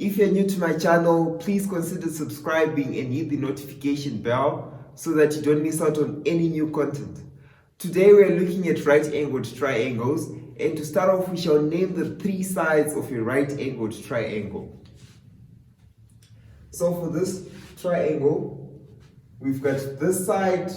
If you're new to my channel, please consider subscribing and hit the notification bell so that you don't miss out on any new content. Today we are looking at right-angled triangles, and to start off we shall name the three sides of a right-angled triangle. So for this triangle, we've got this side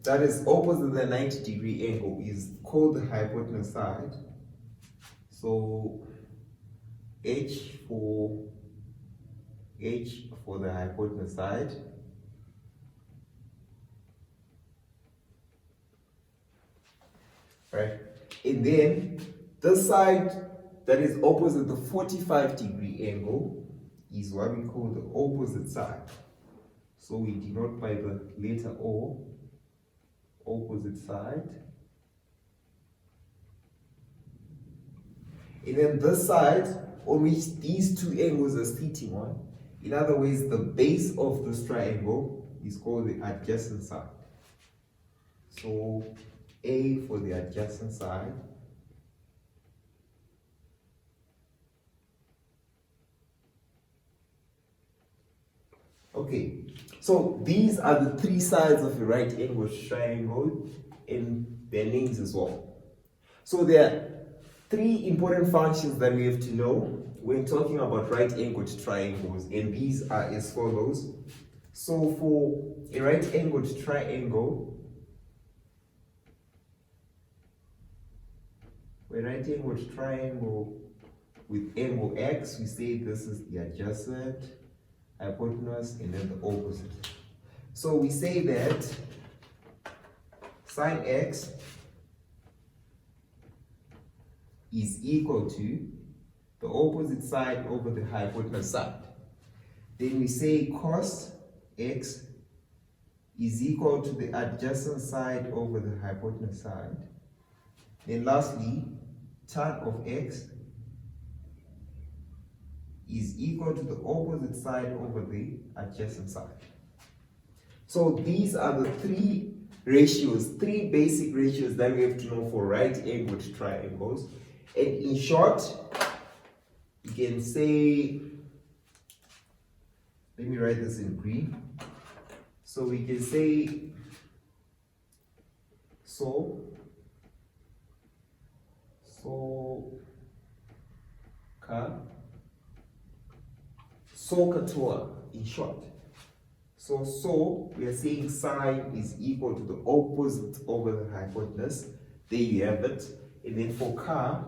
that is opposite the 90-degree angle is called the hypotenuse side. So H for the hypotenuse side. Right? And then this side that is opposite the 45-degree angle is what we call the opposite side. So we denote by the letter O, opposite side. And then this side on which these two angles are sitting on, in other words, the base of this triangle is called the adjacent side. So A for the adjacent side. Okay, so these are the three sides of a right-angled triangle and their names as well. So there are three important functions that we have to know when talking about right-angled triangles, and these are as follows. So for a right-angled triangle, with angle x, we say this is the adjacent, hypotenuse, and then the opposite. So we say that sine x is equal to the opposite side over the hypotenuse side. Then we say cos x is equal to the adjacent side over the hypotenuse side. Then lastly, tan of x is equal to the opposite side over the adjacent side. So these are the three basic ratios that we have to know for right-angled triangles. And in short, you can say, let me write this in green. So we can say, SOHCAHTOA in short. So we are saying sine is equal to the opposite over the hypotenuse. There you have it. And then for CA,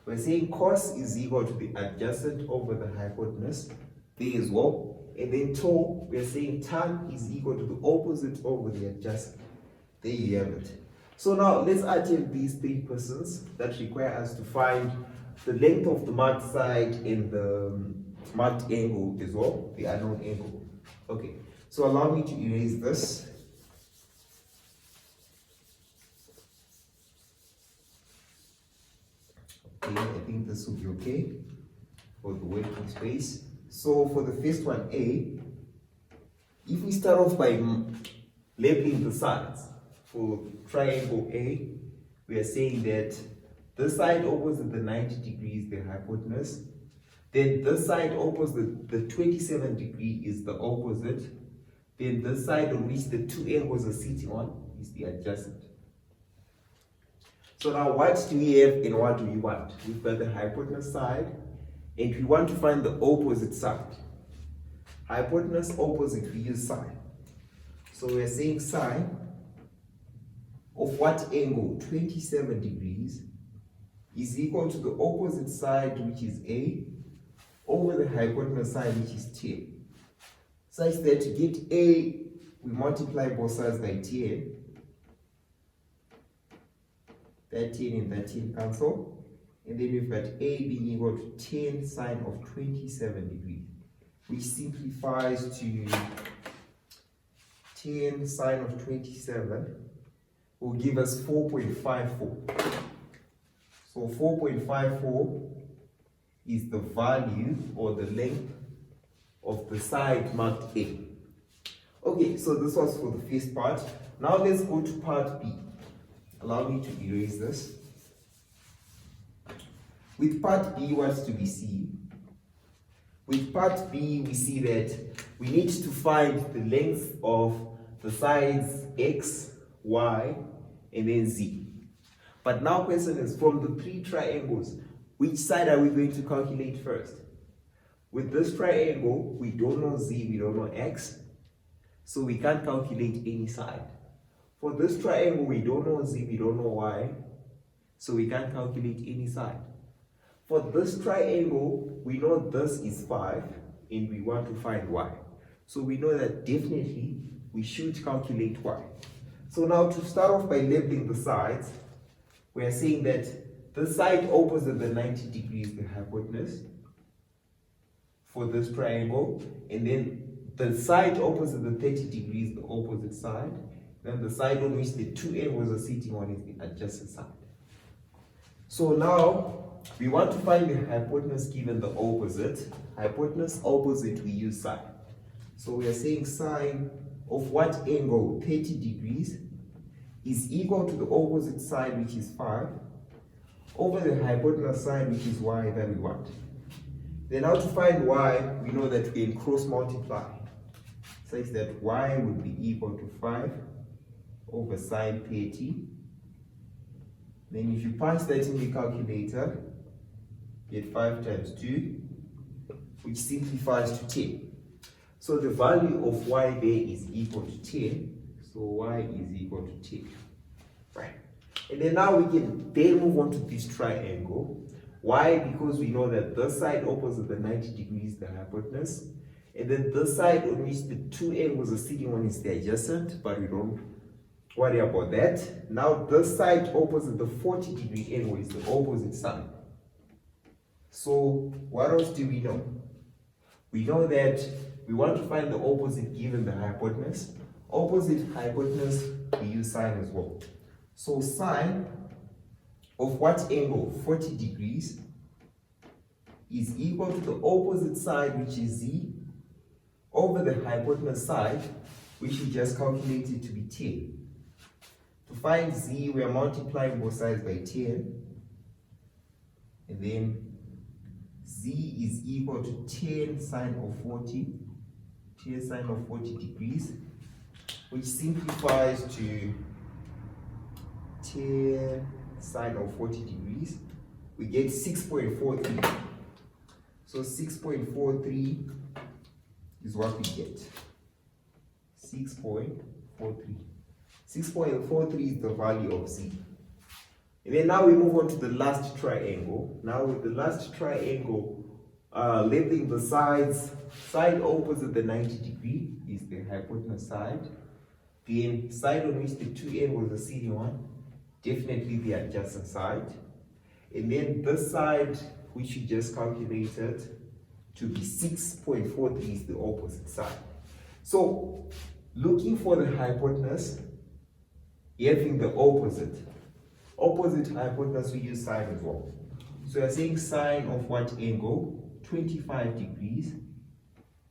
we're saying cos is equal to the adjacent over the hypotenuse. There as well. And then TO, we're saying tan is equal to the opposite over the adjacent. There you have it. So now let's attempt these three persons that require us to find the length of the marked side and the marked angle as well, the unknown angle. Okay, so allow me to erase this. Okay, I think this will be okay for the working space. So for the first one, A, if we start off by labeling the sides, for triangle A, we are saying that this side opposite the 90 degrees is the hypotenuse. Then this side opposite the 27 degree is the opposite. Then this side on which the two angles are sitting on is the adjacent. So now what do we have and what do we want? We've got the hypotenuse side and we want to find the opposite side. Hypotenuse opposite, we use sine. So we are saying sine of what angle? 27 degrees is equal to the opposite side, which is A, over the hypotenuse side, which is 10. Such that to get A, we multiply both sides by 10. That 10 and that 10 cancel. And then we've got A being equal to 10 sine of 27 degrees, which simplifies to 10 sine of 27 will give us 4.54. So 4.54 is the value or the length of the side marked A. Okay, so this was for the first part. Now let's go to part B. Allow me to erase this. With part B, what's to be seen? With part B, we see that we need to find the length of the sides x, y, and then z. But now question is, from the three triangles, which side are we going to calculate first? With this triangle, we don't know z, we don't know x, so we can't calculate any side. For this triangle, we don't know z, we don't know y, so we can't calculate any side. For this triangle, we know this is 5, and we want to find y. So we know that definitely we should calculate y. So now to start off by leveling the sides, we are saying that the side opposite the 90 degrees, the hypotenuse, for this triangle, and then the side opposite the 30 degrees, the opposite side, then the side on which the two angles are sitting on is the adjacent side. So now, we want to find the hypotenuse given the opposite. Hypotenuse opposite, we use sine. So we are saying sine of what angle? 30 degrees is equal to the opposite side, which is 5, over the hypotenuse side, which is y that we want. Then now to find y, we know that we can cross multiply, such that y would be equal to 5 over sine 30. Then if you punch that in the calculator, get 5 times 2, which simplifies to 10. So the value of y there is equal to 10. So y is equal to 10. Right. And then now we can then move on to this triangle. Why? Because we know that this side opposite the 90 degrees, the hypotenuse, and then this side on which the two angles are sitting on is the adjacent, but we don't worry about that. Now this side opposite the 40 degree angle is the opposite side. So what else do we know? We know that we want to find the opposite given the hypotenuse. Opposite hypotenuse, we use sine as well. So sine of what angle? 40 degrees is equal to the opposite side, which is z, over the hypotenuse side, which we just calculated to be 10. To find z, we are multiplying both sides by 10, and then z is equal to 10 sine of 40, 10 sine of 40 degrees, which simplifies to 10 sine of 40 degrees. We get 6.43. So 6.43 is what we get. 6.43. 6.43 is the value of z. And then now we move on to the last triangle. Now with the last triangle, leveling the sides, side opposite the 90 degree is the hypotenuse side. Then side on which the two angles are sitting on, definitely the adjacent side. And then this side, which we just calculated to be 6.43, is the opposite side. So looking for the hypotenuse, having the opposite hypotenuse, we use sine as well. So we are saying sine of what angle? 25 degrees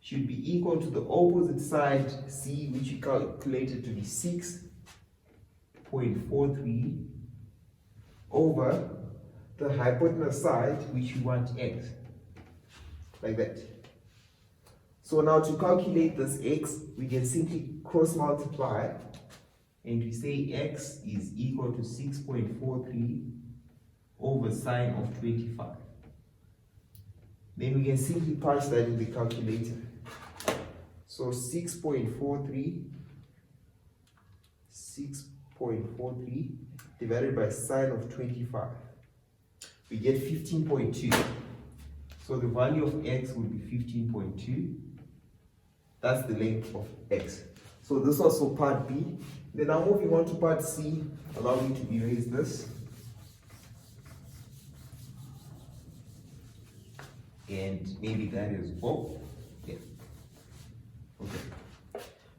should be equal to the opposite side, c, which we calculated to be 6.43, over the hypotenuse side, which we want x, like that. So now to calculate this x, we can simply cross multiply, and we say x is equal to 6.43 over sine of 25. Then we can simply punch that in the calculator. So 6.43 divided by sine of 25. We get 15.2. So the value of x will be 15.2. That's the length of x. So this was for part B. Then now moving on to part C, allow me to erase this. And maybe that is well. Yeah. Okay.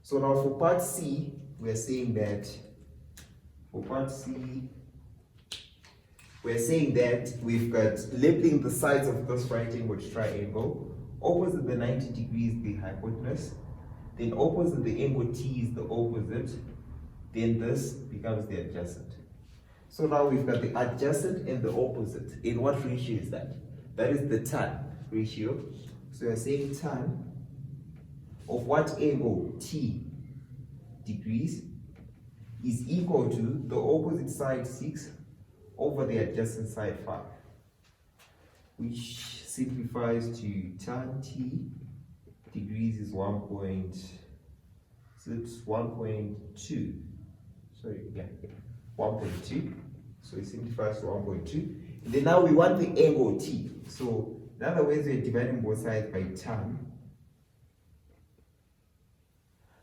So now for part C, we're saying that we've got labeling the sides of this right angle triangle. Opposite the 90 degrees, the hypotenuse. Then opposite the angle T is the opposite. Then this becomes the adjacent. So now we've got the adjacent and the opposite. In what ratio is that? That is the tan ratio. So we are saying tan of what angle? T degrees is equal to the opposite side 6 over the adjacent side 5, which simplifies to tan T degrees is 1.2. Sorry, yeah, 1.2. So it simplifies to 1.2. And then now we want the angle T. So in other words, we're dividing both sides by tan.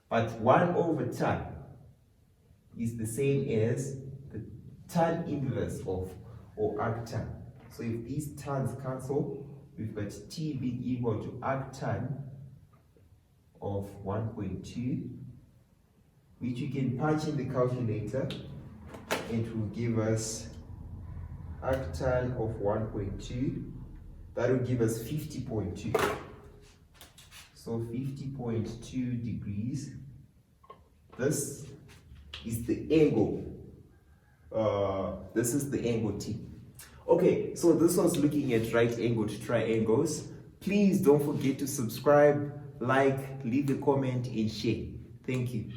But 1 over tan is the same as the tan inverse of, or arctan. So if these tans cancel, we've got T being equal to arctan of 1.2, which you can punch in the calculator, and it will give us arctan of 1.2. That will give us 50.2. So 50.2 degrees. This is the angle. This is the angle T. Okay, so this was looking at right angled triangles. Please don't forget to subscribe, like, leave a comment, and share. Thank you.